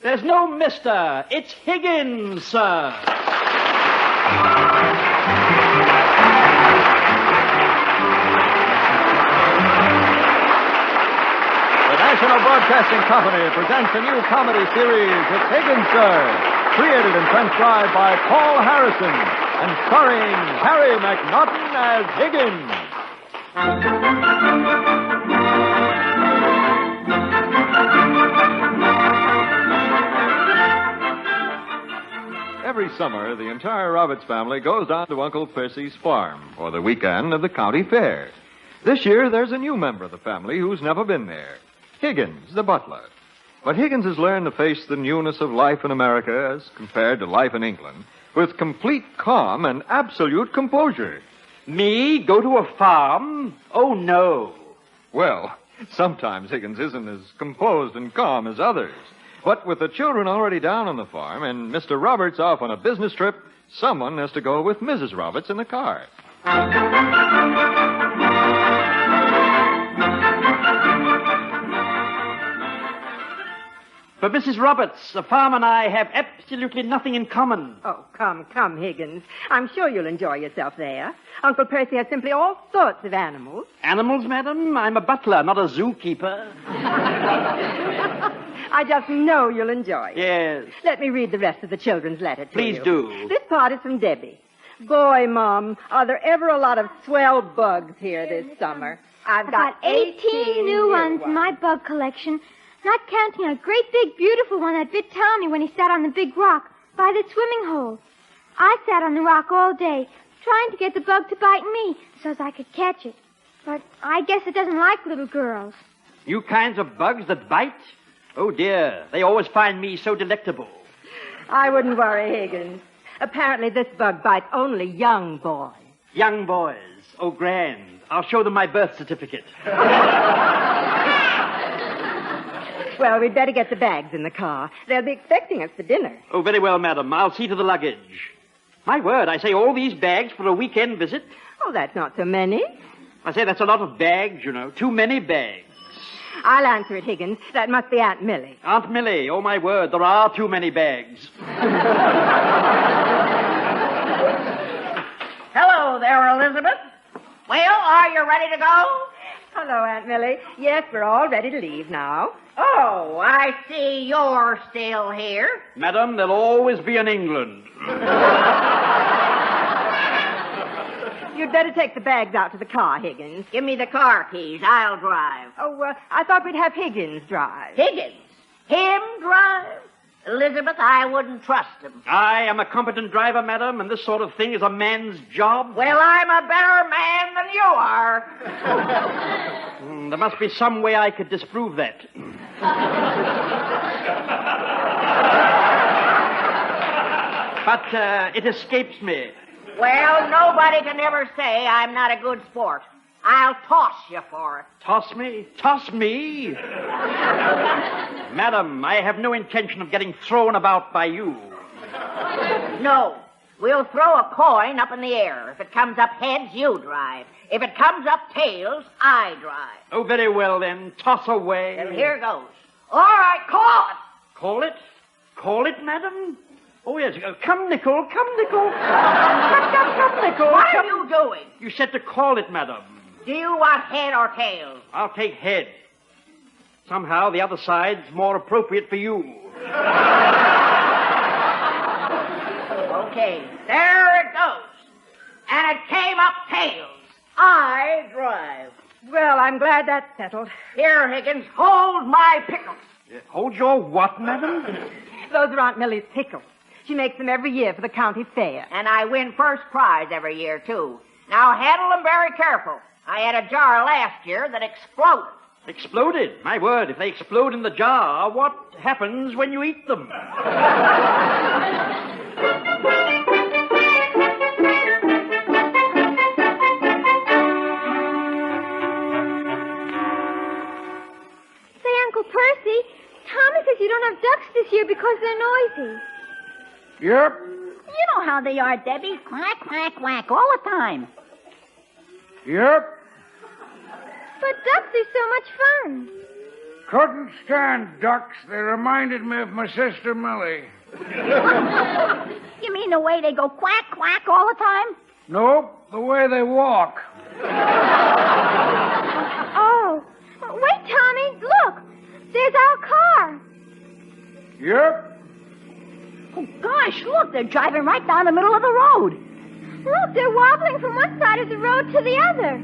There's no mister. It's Higgins, sir. The National Broadcasting Company presents a new comedy series, It's Higgins, Sir, created and transcribed by Paul Harrison and starring Harry McNaughton as Higgins. Every summer, the entire Roberts family goes down to Uncle Percy's farm for the weekend of the county fair. This year, there's a new member of the family who's never been there. Higgins, the butler. But Higgins has learned to face the newness of life in America as compared to life in England with complete calm and absolute composure. Me go to a farm? Oh, no. Well, sometimes Higgins isn't as composed and calm as others. But with the children already down on the farm and Mr. Roberts off on a business trip, someone has to go with Mrs. Roberts in the car. But, Mrs. Roberts, the farm and I have absolutely nothing in common. Oh, come, Higgins. I'm sure you'll enjoy yourself there. Uncle Percy has simply all sorts of animals. Animals, madam? I'm a butler, not a zookeeper. I just know you'll enjoy it. Yes. Let me read the rest of the children's letter to Please you. do. This part is from Debbie. Boy, Mom, are there ever a lot of swell bugs here this summer. I've got 18 new ones in my bug collection, not counting a great big beautiful one that bit Tommy when he sat on the big rock by the swimming hole. I sat on the rock all day, trying to get the bug to bite me so as I could catch it. But I guess it doesn't like little girls. New kinds of bugs that bite? Oh, dear. They always find me so delectable. I wouldn't worry, Higgins. Apparently this bug bites only young boys. Young boys. Oh, grand. I'll show them my birth certificate. Well, we'd better get the bags in the car. They'll be expecting us for dinner. Oh, very well, madam. I'll see to the luggage. My word, I say all these bags for a weekend visit? Oh, that's not so many. I say that's a lot of bags, you know. Too many bags. I'll answer it, Higgins. That must be Aunt Millie. Aunt Millie, oh, my word, there are too many bags. Hello there, Elizabeth. Well, are you ready to go? Hello, Aunt Millie. Yes, we're all ready to leave now. Oh, I see you're still here. Madam, there'll always be an England. You'd better take the bags out to the car, Higgins. Give me the car keys. I'll drive. Oh, I thought we'd have Higgins drive. Higgins? Him drive? Elizabeth, I wouldn't trust him. I am a competent driver, madam, and this sort of thing is a man's job. Well, I'm a better man than you are. There must be some way I could disprove that. But it escapes me. Well, nobody can ever say I'm not a good sport. I'll toss you for it. Toss me? Toss me? Madam, I have no intention of getting thrown about by you. No. We'll throw a coin up in the air. If it comes up heads, you drive. If it comes up tails, I drive. Oh, very well, then. Toss away. Well, here goes. All right, call it. Call it? Call it, madam? Oh, yes. Come, Nickel. Come, Nickel. Come, Nickel. What are you doing? You said to call it, madam. Do you want head or tails? I'll take head. Somehow the other side's more appropriate for you. Okay, there it goes. And it came up tails. I drive. Well, I'm glad that's settled. Here, Higgins, hold my pickles. Hold your what, madam? Those are Aunt Millie's pickles. She makes them every year for the county fair. And I win first prize every year, too. Now, handle them very careful. I had a jar last year that exploded. Exploded? My word, if they explode in the jar, what happens when you eat them? Say, Uncle Percy, Tommy says you don't have ducks this year because they're noisy. Yep. You know how they are, Debbie. Quack, quack, quack all the time. Yep. But ducks are so much fun. Couldn't stand ducks. They reminded me of my sister Millie. You mean the way they go quack, quack all the time? Nope, the way they walk. Oh, wait, Tommy, look. There's our car. Yep. Oh, gosh, look, they're driving right down the middle of the road. Look, they're wobbling from one side of the road to the other.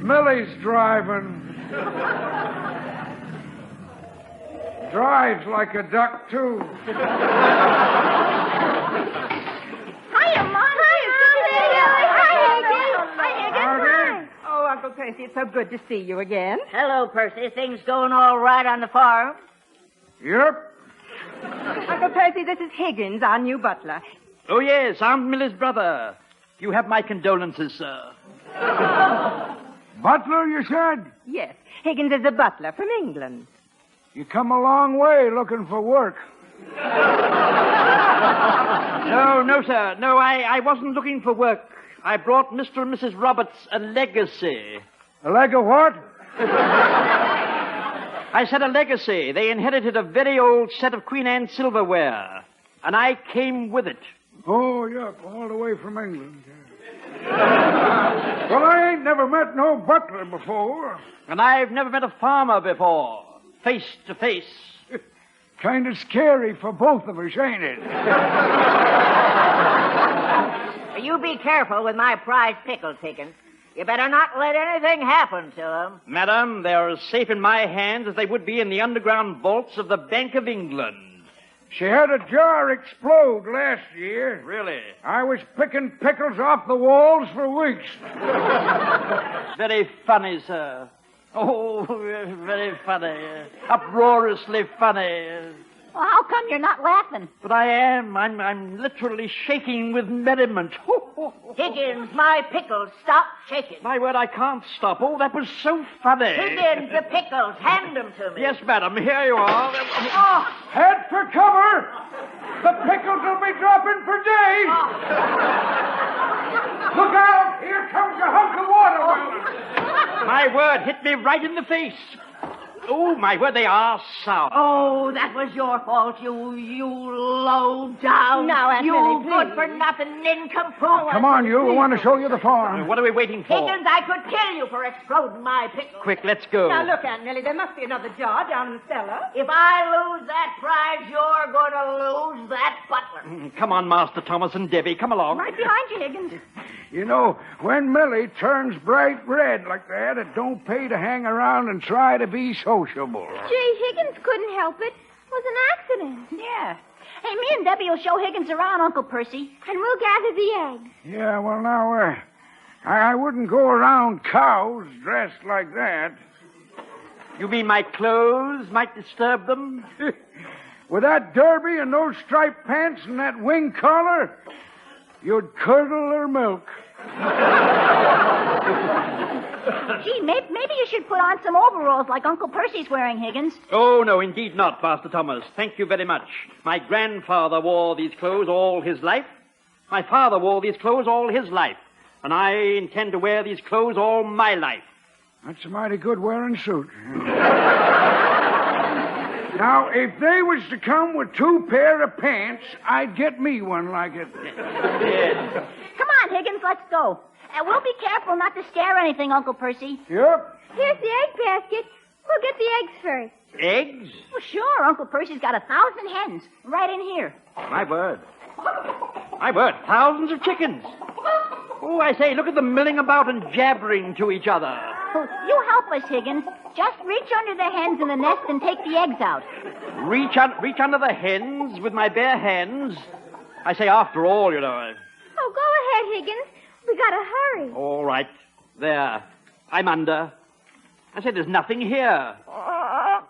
Millie's driving. Drives like a duck, too. Hiya, Mom. Hi. Oh, Uncle Percy, it's so good to see you again. Hello, Percy. Things going all right on the farm? Yep. Uncle Percy, this is Higgins, our new butler. Oh, yes, Aunt Millie's brother. You have my condolences, sir. Butler, you said? Yes, Higgins is a butler from England. You come a long way looking for work. No, sir. No, I wasn't looking for work. I brought Mr. and Mrs. Roberts a legacy. A leg of what? I said a legacy. They inherited a very old set of Queen Anne silverware, and I came with it. Oh, yep, all the way from England. Well, I ain't never met no butler before. And I've never met a farmer before, face to face. Kind of scary for both of us, ain't it? You be careful with my prize pickles, Higgins. You better not let anything happen to them. Madam, they're as safe in my hands as they would be in the underground vaults of the Bank of England. She had a jar explode last year. Really? I was picking pickles off the walls for weeks. Very funny, sir. Oh, very funny. Uproariously funny. Well, how come you're not laughing? But I am. I'm literally shaking with merriment. Higgins, my pickles, stop shaking. My word, I can't stop. Oh, that was so funny. Higgins, the pickles, hand them to me. Yes, madam, here you are. Oh, Head for cover! The pickles will be dropping for days! Look out! Here comes a hunk of watermelon! My word, hit me right in the face. Oh, my word, they are sour. Oh, that was your fault, you low down. Now, Aunt you Millie, good please. for nothing nincompoop. Come on, you. We want to show you the farm. What are we waiting for? Higgins, I could kill you for exploding my pickles. Quick, let's go. Now, look, Aunt Millie, there must be another jar down in the cellar. If I lose that prize, you're going to lose that butler. Come on, Master Thomas and Debbie. Come along. Right behind you, Higgins. You know, when Millie turns bright red like that, it don't pay to hang around and try to be sociable. Gee, Higgins couldn't help it. It was an accident. Yeah. Hey, me and Debbie will show Higgins around, Uncle Percy. And we'll gather the eggs. Yeah, well, now, I wouldn't go around cows dressed like that. You mean my clothes might disturb them? With that derby and those striped pants and that wing collar, you'd curdle their milk. Gee, maybe you should put on some overalls like Uncle Percy's wearing, Higgins. Oh, no, indeed not, Master Thomas. Thank you very much. My grandfather wore these clothes all his life. My father wore these clothes all his life. And I intend to wear these clothes all my life. That's a mighty good wearing suit. Now, if they was to come with 2 pair of pants, I'd get me one like it. Yes. Come on, Higgins, let's go. And we'll be careful not to scare anything, Uncle Percy. Yep. Here's the egg basket. We'll get the eggs first. Eggs? Well, sure, Uncle Percy's got 1,000 hens right in here. My word. My word, thousands of chickens. Oh, I say, look at them milling about and jabbering to each other. Oh, you help us, Higgins. Just reach under the hens in the nest and take the eggs out. Reach under the hens with my bare hands. I say, after all, you know. Oh, go ahead, Higgins. We gotta hurry. All right. There. I'm under. I say, there's nothing here. Oh,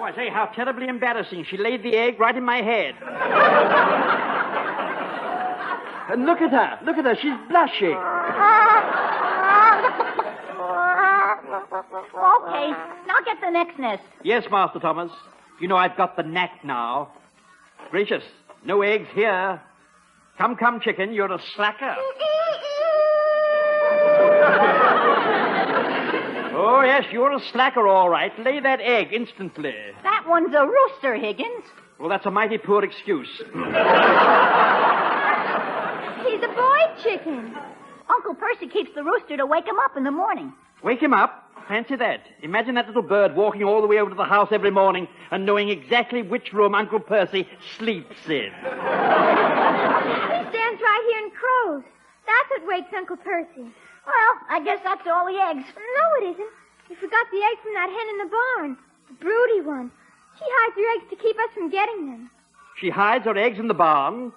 I say, how terribly embarrassing. She laid the egg right in my head. And look at her. Look at her. She's blushing. Okay, now get the next nest. Yes, Master Thomas. You know I've got the knack now. Gracious, no eggs here. Come, chicken, you're a slacker. Oh, yes, you're a slacker, all right. Lay that egg instantly. That one's a rooster, Higgins. Well, that's a mighty poor excuse. He's a boy chicken. Uncle Percy keeps the rooster to wake him up in the morning. Wake him up? Fancy that. Imagine that little bird walking all the way over to the house every morning and knowing exactly which room Uncle Percy sleeps in. He stands right here and crows. That's what wakes Uncle Percy. Well, I guess that's all the eggs. No, it isn't. You forgot the eggs from that hen in the barn. The broody one. She hides her eggs to keep us from getting them. She hides her eggs in the barn.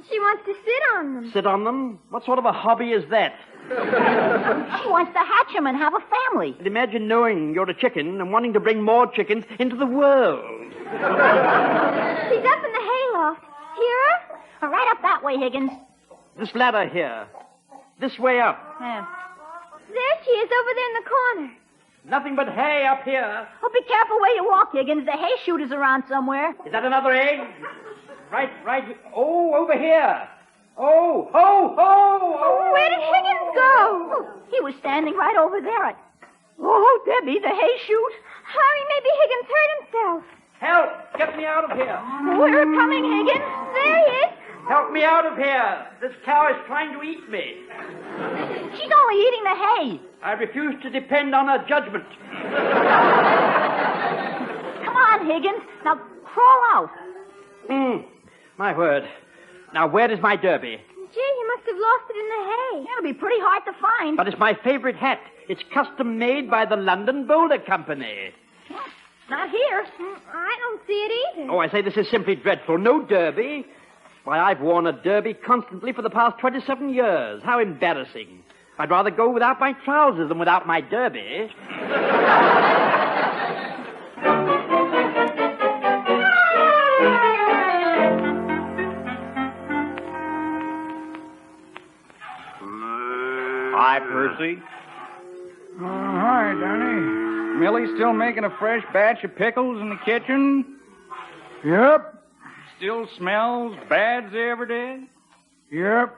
She wants to sit on them. Sit on them? What sort of a hobby is that? She wants to hatch them and have a family. And imagine knowing you're a chicken and wanting to bring more chickens into the world. She's up in the hayloft. Hear her? Right up that way, Higgins. This ladder here. This way up. Yeah. There she is over there in the corner. Nothing but hay up here. Oh, be careful where you walk, Higgins. The hay chute is around somewhere. Is that another egg? Right. Oh, over here. Oh. Where did Higgins go? Oh, he was standing right over there. Oh, Debbie, the hay chute. Hurry, maybe Higgins hurt himself. Help! Get me out of here. We're coming, Higgins. There he is. Help me out of here. This cow is trying to eat me. She's only eating the hay. I refuse to depend on her judgment. Come on, Higgins. Now, crawl out. My word. Now, where is my derby? Gee, you must have lost it in the hay. It'll be pretty hard to find. But it's my favorite hat. It's custom made by the London Boulder Company. Not here. I don't see it either. Oh, I say this is simply dreadful. No derby. Why, I've worn a derby constantly for the past 27 years. How embarrassing. I'd rather go without my trousers than without my derby. Hi, Percy. Hi, Danny. Millie still making a fresh batch of pickles in the kitchen? Yep. Still smells bad as they ever did? Yep.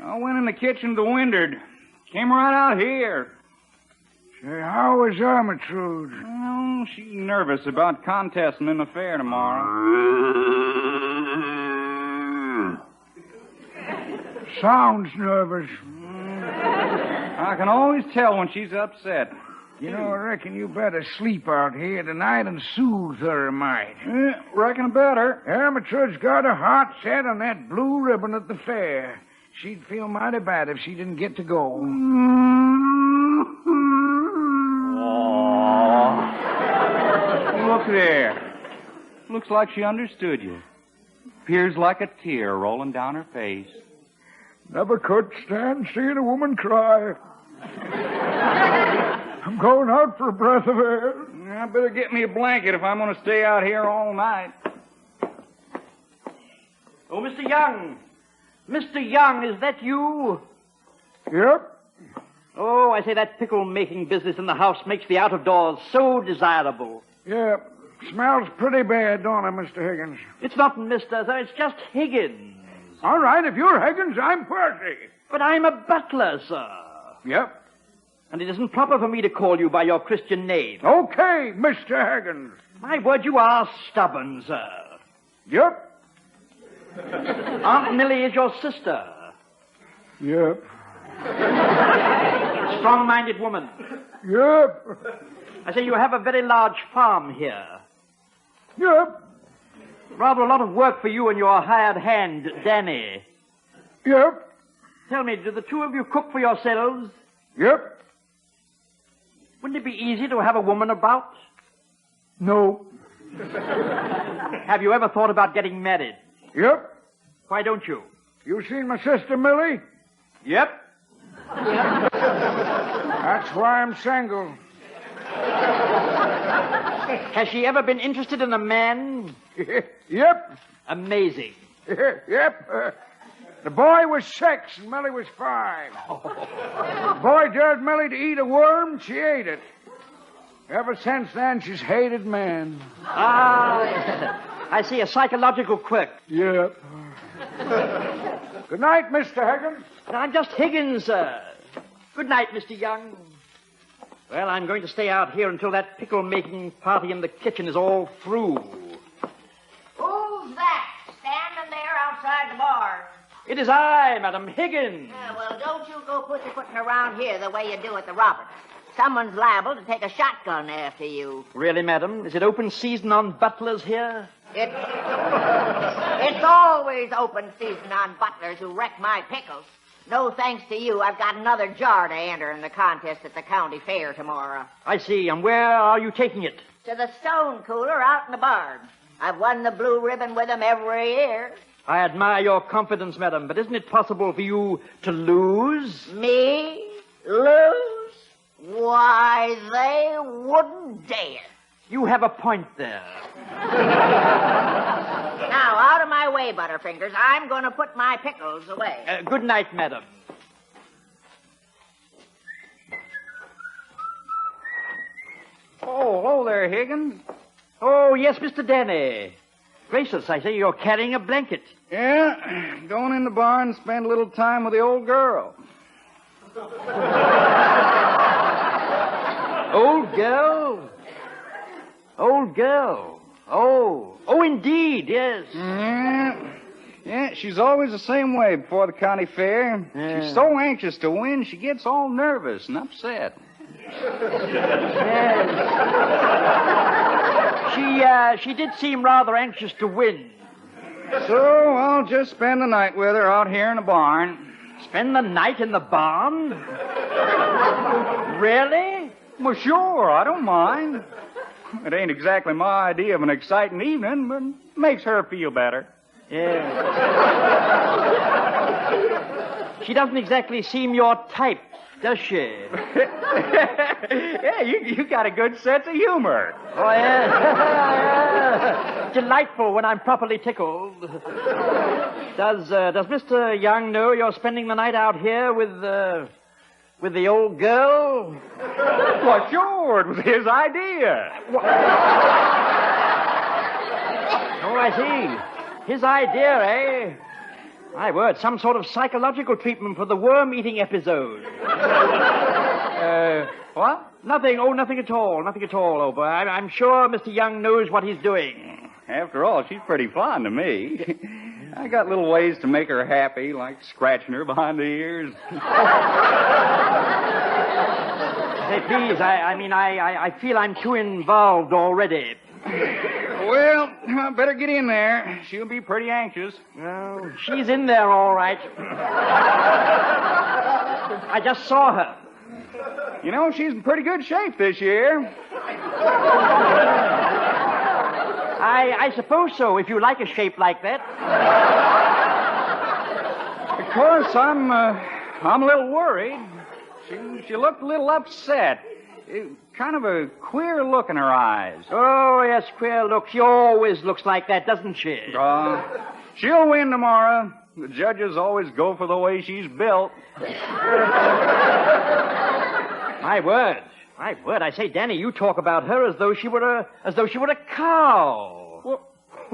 I went in the kitchen to windward. Came right out here. Say, how is Ermentrude? Well, she's nervous about contesting in the fair tomorrow. Sounds nervous. I can always tell when she's upset. You know, I reckon you better sleep out here tonight and soothe her a mite. Reckon better. Ermentrude's got a heart set on that blue ribbon at the fair. She'd feel mighty bad if she didn't get to go. Look there. Looks like she understood you. Appears like a tear rolling down her face. Never could stand seeing a woman cry. I'm going out for a breath of air. I better get me a blanket if I'm going to stay out here all night. Oh, Mr. Young. Mr. Young, is that you? Yep. Oh, I say that pickle-making business in the house makes the out-of-doors so desirable. Yep. Smells pretty bad, don't it, Mr. Higgins? It's not Mr., sir. It's just Higgins. All right, if you're Higgins, I'm Percy. But I'm a butler, sir. Yep. And it isn't proper for me to call you by your Christian name. Okay, Mr. Higgins. My word, you are stubborn, sir. Yep. Aunt Millie is your sister. Yep. A strong-minded woman. Yep. I say you have a very large farm here. Yep. Rather a lot of work for you and your hired hand, Danny. Yep. Tell me, do the two of you cook for yourselves? Yep. Wouldn't it be easy to have a woman about? No. Have you ever thought about getting married? Yep. Why don't you? You seen my sister, Millie? Yep. That's why I'm single. Has she ever been interested in a man? Yep. Amazing. Yep. The boy was 6 and Millie was 5. The boy dared Millie to eat a worm, she ate it. Ever since then, she's hated men. I see a psychological quirk. Yep. Good night, Mr. Higgins. I'm just Higgins, sir. Good night, Mr. Young. Well, I'm going to stay out here until that pickle-making party in the kitchen is all through. Who's that standing there outside the barn? It is I, Madam Higgins. Well, don't you go pussyfooting around here the way you do at the Roberts. Someone's liable to take a shotgun after you. Really, madam? Is it open season on butlers here? It's always open season on butlers who wreck my pickles. No thanks to you, I've got another jar to enter in the contest at the county fair tomorrow. I see. And where are you taking it? To the stone cooler out in the barn. I've won the blue ribbon with them every year. I admire your confidence, madam, but isn't it possible for you to lose? Me? Lose? Why, they wouldn't dare. You have a point there. Now, out of my way, Butterfingers. I'm going to put my pickles away. Good night, madam. Oh, hello there, Higgins. Oh, yes, Mr. Danny. Gracious, I say you're carrying a blanket. Yeah, going in the barn and spend a little time with the old girl. Old girl? Old girl. Oh, indeed, yes. Yeah, she's always the same way before the county fair. Yeah. She's so anxious to win, she gets all nervous and upset. Yes. She did seem rather anxious to win. So I'll just spend the night with her out here in the barn. Spend the night in the barn? Really? Well, sure, I don't mind. It ain't exactly my idea of an exciting evening, but it makes her feel better. Yeah. She doesn't exactly seem your type, does she? Yeah, you got a good sense of humor. Oh, yeah. Delightful when I'm properly tickled. Does Mr. Young know you're spending the night out here with the old girl? Well, sure, it was his idea. Oh, I see. His idea, eh? My word, some sort of psychological treatment for the worm-eating episode. What? Nothing. Oh, nothing at all. Nothing at all, Ober. I'm sure Mr. Young knows what he's doing. After all, she's pretty fond of me. I got little ways to make her happy, like scratching her behind the ears. Say, please, I feel I'm too involved already. Well, I better get in there. She'll be pretty anxious. Well, she's in there all right. I just saw her. You know, she's in pretty good shape this year. I suppose so, if you like a shape like that. Of course, I'm a little worried. She looked a little upset. Kind of a queer look in her eyes. Oh, yes, queer look. She always looks like that, doesn't she? She'll win tomorrow. The judges always go for the way she's built. My word. I say, Danny, you talk about her as though she were a cow.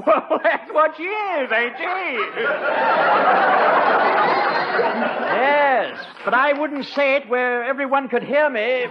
Well, that's what she is, ain't she? Yes, but I wouldn't say it where everyone could hear me.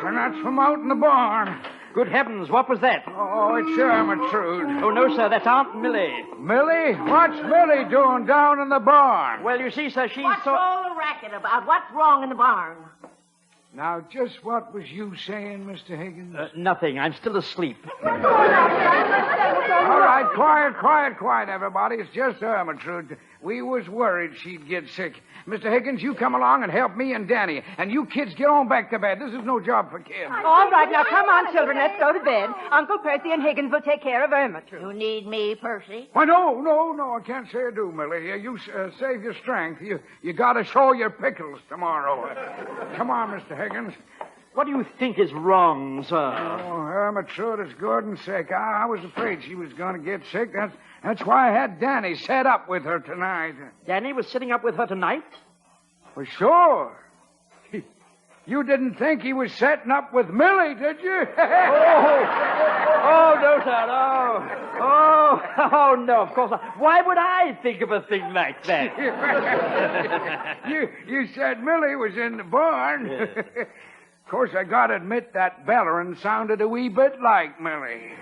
And that's from out in the barn. Good heavens, what was that? Oh, it's Ermintrude. Oh, no, sir, that's Aunt Millie. Millie? What's Millie doing down in the barn? Well, you see, sir, she's What's all the racket about? What's wrong in the barn? Now, just what was you saying, Mr. Higgins? Nothing. I'm still asleep. All right, quiet, everybody. It's just Ermintrude. We was worried she'd get sick. Mr. Higgins, you come along and help me and Danny. And you kids get on back to bed. This is no job for kids. All right, now come on, children. Let's go to bed. Uncle Percy and Higgins will take care of Ermintrude. You need me, Percy? Why, no. I can't say I do, Millie. You save your strength. You got to show your pickles tomorrow. Come on, Mr. Higgins. What do you think is wrong, sir? Oh, Ermitude, it's Gordon's sake. I was afraid she was going to get sick. That's why I had Danny set up with her tonight. Danny was sitting up with her tonight? For sure. You didn't think he was setting up with Millie, did you? Oh, no, sir, no. Oh, no, of course not. Why would I think of a thing like that? You said Millie was in the barn. Yeah. Of course, I gotta admit that bellerin' sounded a wee bit like Millie.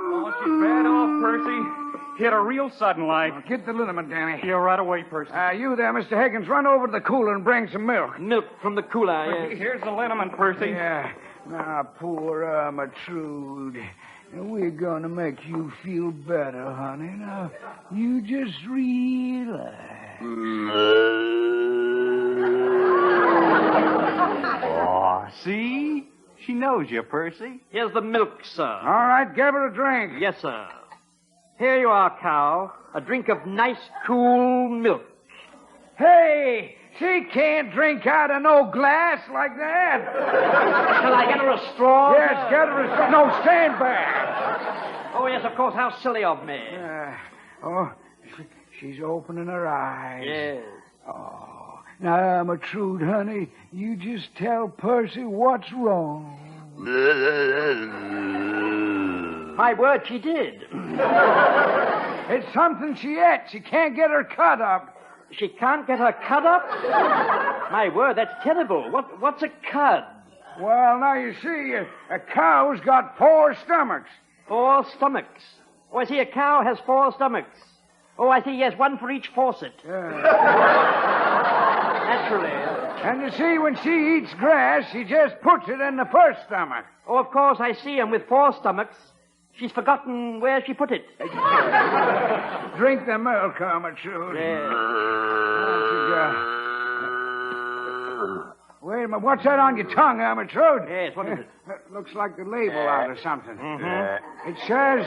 Oh, she's bad off, Percy. Hit her real sudden like. Get the liniment, Danny. Yeah, right away, Percy. You there, Mr. Higgins, run over to the cooler and bring some milk. Milk from the cooler, yes. Here's the liniment, Percy. Yeah. Now, poor Ermitude. We're gonna make you feel better, honey. Now, you just relax. Oh, see? She knows you, Percy. Here's the milk, sir. All right, give her a drink. Yes, sir. Here you are, cow. A drink of nice, cool milk. Hey, she can't drink out of no glass like that. Shall I get her a straw? Yes, get her a straw. No, stand back. Oh, yes, of course. How silly of me. She's opening her eyes. Yes. Oh, now, Ermitude, honey, you just tell Percy what's wrong. My word, she did. It's something she ate. She can't get her cut up. She can't get her cud up? My word, that's terrible. What's a cud? Well, now, you see, a cow's got 4 stomachs. 4 stomachs. Oh, I see, a cow has 4 stomachs. Oh, I see, yes, 1 for each faucet. Naturally. And you see, when she eats grass, she just puts it in the first stomach. Oh, of course, I see, and with 4 stomachs, she's forgotten where she put it. Drink the milk, Ermitude. Yes. Wait a minute, what's that on your tongue, Ermitude? Yes, what is it? Looks like the label out or something. Mm-hmm. It says,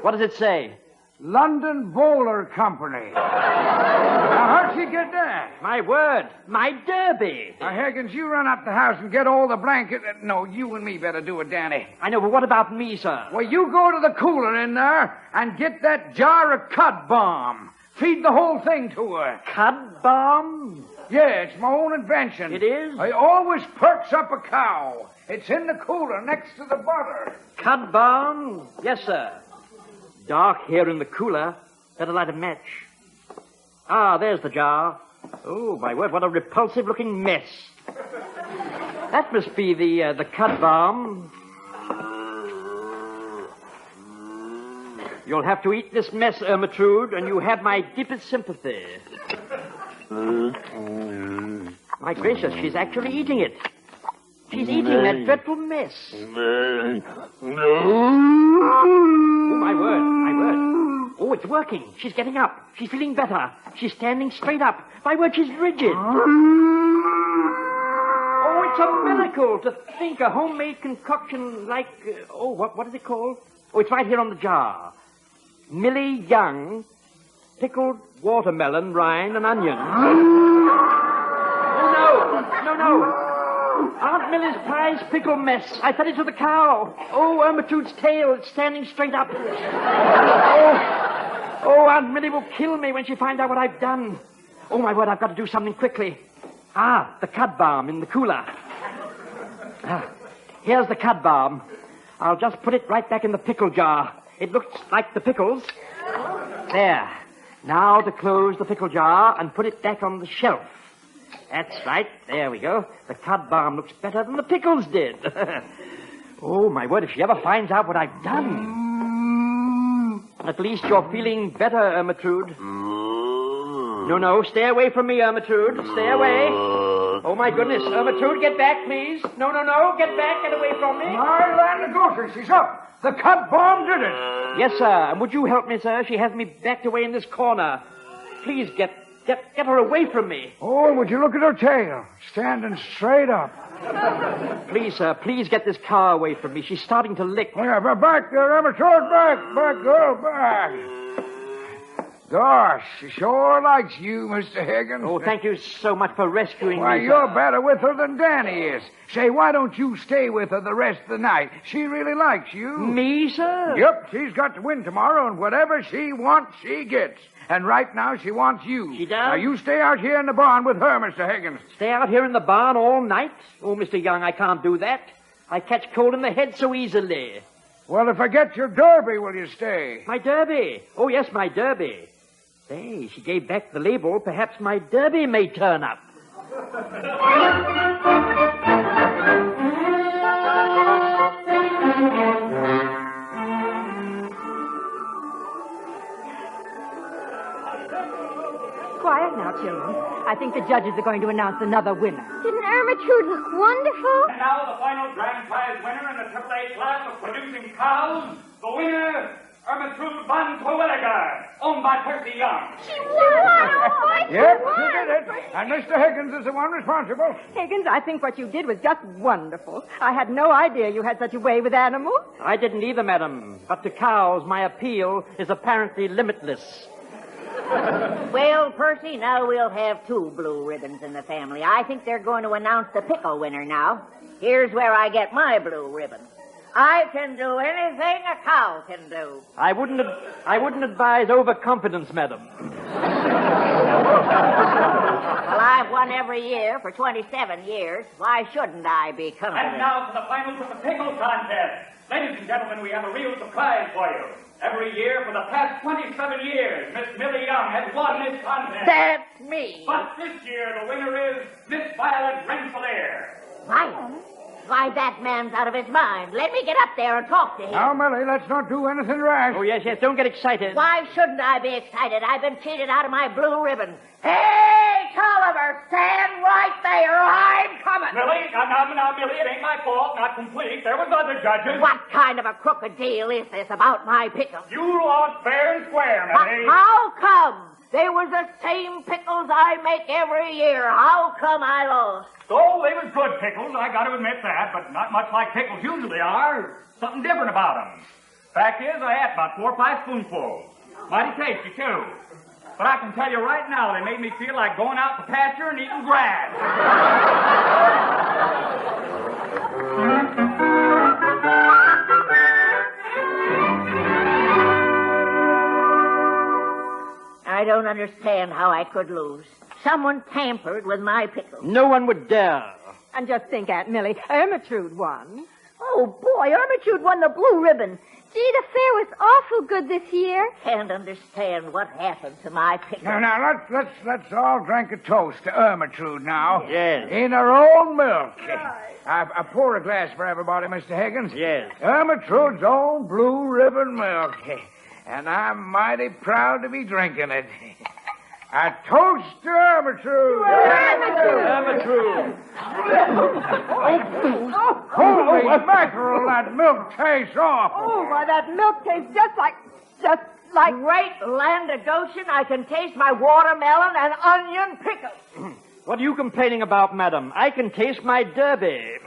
What does it say? London Bowler Company. Now, how'd she get that? My word, my derby. Now, Higgins, you run up the house and get all the blanket. No, you and me better do it, Danny. I know, but what about me, sir? Well, you go to the cooler in there and get that jar of cud bomb. Feed the whole thing to her. Cud bomb? Yeah, it's my own invention. It is? I always perks up a cow. It's in the cooler next to the butter. Cud bomb? Yes, sir. Dark here in the cooler. Better light a match. Ah, there's the jar. Oh, my word, what a repulsive-looking mess. That must be the cud bomb. You'll have to eat this mess, Ermitude, and you have my deepest sympathy. My gracious, she's actually eating it. She's eating that dreadful mess. Oh, my word, my word. Oh, it's working. She's getting up. She's feeling better. She's standing straight up. My word, she's rigid. Oh, it's a miracle to think a homemade concoction like... what is it called? Oh, it's right here on the jar. Millie Young, pickled watermelon, rind, and onion. Oh, no. Aunt Millie's prize pickle mess. I fed it to the cow. Oh, Ermitude's tail. It's standing straight up. Oh, Aunt Millie will kill me when she finds out what I've done. Oh, my word, I've got to do something quickly. Ah, the cud bomb in the cooler. Here's the cud bomb. I'll just put it right back in the pickle jar. It looks like the pickles. There. Now to close the pickle jar and put it back on the shelf. That's right. There we go. The cud bomb looks better than the pickles did. Oh, my word, if she ever finds out what I've done. At least you're feeling better, Ermitude. No, stay away from me, Ermitude. Stay away. Oh, my goodness. Ermitude, get back, please. No. Get back. Get away from me. My land of gooses, she's up. The cud bomb did it. Yes, sir. And would you help me, sir? She has me backed away in this corner. Please get her away from me. Oh, would you look at her tail? Standing straight up. Please, sir, please get this cow away from me. She's starting to lick. Yeah, back there, Ermitude. Back, girl, back. Gosh, she sure likes you, Mr. Higgins. Oh, thank you so much for rescuing Why, me. you're better with her than Danny is. Say, why don't you stay with her the rest of the night? She really likes you. Me, sir? Yep, she's got to win tomorrow, and whatever she wants, she gets. And right now, she wants you. She does? Now, you stay out here in the barn with her, Mr. Higgins. Stay out here in the barn all night? Oh, Mr. Young, I can't do that. I catch cold in the head so easily. Well, if I get your derby, will you stay? My derby. Oh, yes, my derby. Say, she gave back the label. Perhaps my derby may turn up. Quiet now, children. I think the judges are going to announce another winner. Didn't Ermintrude look wonderful? And now the final grand prize winner in the AAA class of producing cows. The winner, Ermintrude Van Terwilliger, owned by Percy Young. She won! Yep, she did it. And Mr. Higgins is the one responsible. Higgins, I think what you did was just wonderful. I had no idea you had such a way with animals. I didn't either, madam. But to cows, my appeal is apparently limitless. Well, Percy, now we'll have 2 blue ribbons in the family. I think they're going to announce the pickle winner now. Here's where I get my blue ribbon. I can do anything a cow can do. I wouldn't advise overconfidence, madam. Well, I've won every year for 27 years. Why shouldn't I be confident? And now for the finals of the pickle contest. Ladies and gentlemen, we have a real surprise for you. Every year for the past 27 years, Miss Millie Young has won this contest. That's me. But this year, the winner is Miss Violet Rensselaer. Why, that man's out of his mind. Let me get up there and talk to him. Now, Millie, let's not do anything rash. Oh, yes, don't get excited. Why shouldn't I be excited? I've been cheated out of my blue ribbon. Hey, Tolliver, stand right there. I'm coming. Millie, now, Millie, it ain't my fault. Not complete. There was other judges. What kind of a crooked deal is this about my pickles? You lost fair and square, Millie. How come? They was the same pickles I make every year. How come I lost? Oh, they was good pickles, I got to admit that, but not much like pickles usually are. Something different about them. Fact is, I ate about 4 or 5 spoonfuls. Mighty tasty, too. But I can tell you right now, they made me feel like going out to pasture and eating grass. I don't understand how I could lose. Someone tampered with my pickles. No one would dare. And just think, Aunt Millie, Ermintrude won. Oh, boy, Ermintrude won the blue ribbon. Gee, the fair was awful good this year. Can't understand what happened to my pickles. Now, let's all drink a toast to Ermintrude now. Yes. In her own milk. I pour a glass for everybody, Mr. Higgins. Yes. Ermintrude's own blue ribbon milk. And I'm mighty proud to be drinking it. A toast to Ermintrude! Ermintrude! Holy mackerel, that milk tastes awful. Oh, why, that milk tastes just like... Great land of Goshen, I can taste my watermelon and onion pickles. What are you complaining about, madam? I can taste my derby.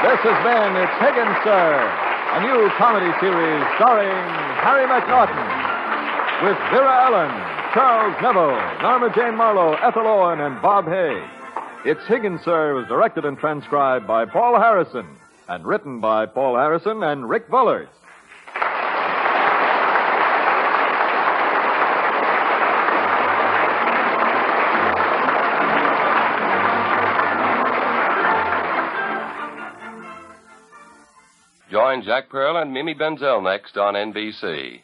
This has been It's Higgins, Sir, a new comedy series starring Harry McNaughton, with Vera Ellen, Charles Neville, Norma Jane Marlowe, Ethel Owen, and Bob Hay. It's Higgins, Sir was directed and transcribed by Paul Harrison and written by Paul Harrison and Rick Bullard. Join Jack Pearl and Mimi Benzel next on NBC.